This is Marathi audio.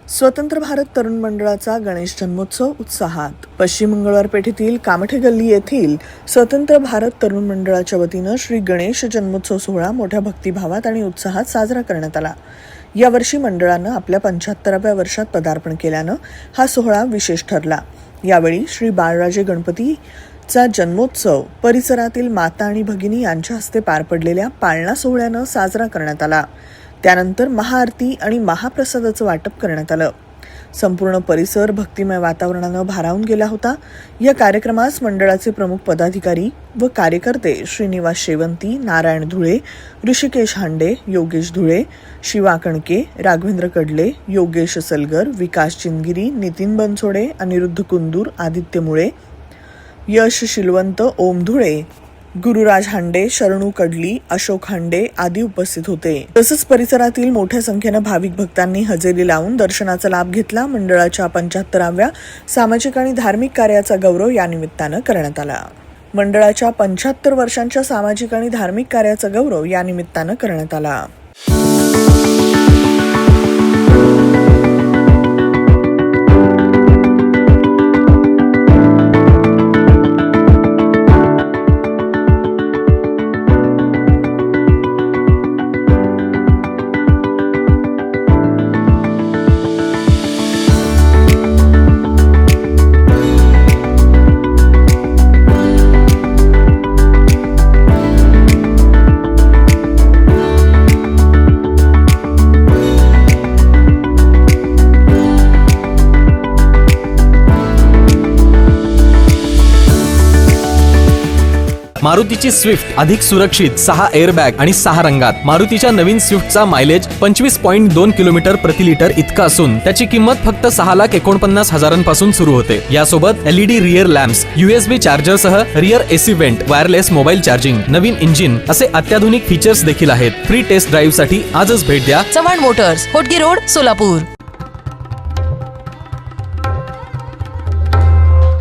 स्वतंत्र भारत तरुण मंडळाचा गणेश जन्मोत्सव उत्साहात. पश्चिम मंगळवार पेठेतील कामठे गल्ली येथील स्वतंत्र भारत तरुण मंडळाच्या वतीनं श्री गणेश जन्मोत्सव सोहळा मोठ्या भक्तिभावात आणि उत्साहात साजरा करण्यात आला. यावर्षी मंडळानं आपल्या 75व्या वर्षात पदार्पण केल्यानं हा सोहळा विशेष ठरला. यावेळी श्री बाळराजे गणपतीचा जन्मोत्सव परिसरातील माता आणि भगिनी यांच्या हस्ते पार पडलेल्या पाळणा सोहळ्यानं साजरा करण्यात आला. त्यानंतर महाआरती आणि महाप्रसादाचं वाटप करण्यात आलं. संपूर्ण परिसर भक्तिमय वातावरणानं भारावून गेला होता. या कार्यक्रमास मंडळाचे प्रमुख पदाधिकारी व कार्यकर्ते श्रीनिवास शेवंती, नारायण धुळे, ऋषिकेश हांडे, योगेश धुळे, शिवा कणके, राघवेंद्र कडले, योगेश सलगर, विकास चिंगिरी, नितीन बनसोडे, अनिरुद्ध कुंदूर, आदित्य मुळे, यश शिलवंत, ओम धुळे, गुरुराज हांडे, शरणू कडली, अशोक हांडे आदी उपस्थित होते. तसंच परिसरातील मोठ्या संख्येनं भाविक भक्तांनी हजेरी लावून दर्शनाचा लाभ घेतला. मंडळाच्या 75व्या सामाजिक आणि धार्मिक कार्याचा गौरव या निमित्तानं करण्यात आला. मंडळाच्या 75 वर्षांच्या सामाजिक आणि धार्मिक कार्याचा गौरव या निमित्तानं करण्यात आला. मारुतीची स्विफ्ट अधिक सुरक्षित, 6 एअरबॅग आणि 6 रंगात. मारुतीच्या नवीन स्विफ्टचा मायलेज 25.2 किलोमीटर प्रति लिटर इतका असून त्याची किंमत फक्त 6,49,000 सुरू होते. यासोबत LED रिअर लॅम्प्स, USB चार्जरसह rear AC vent, wireless mobile charging, नवीन इंजिन असे अत्याधुनिक फीचर्स देखील आहेत. फ्री टेस्ट ड्राईव्ह साठी आजच भेट द्या चव्हाण मोटर्स, होटगी रोड, सोलापूर.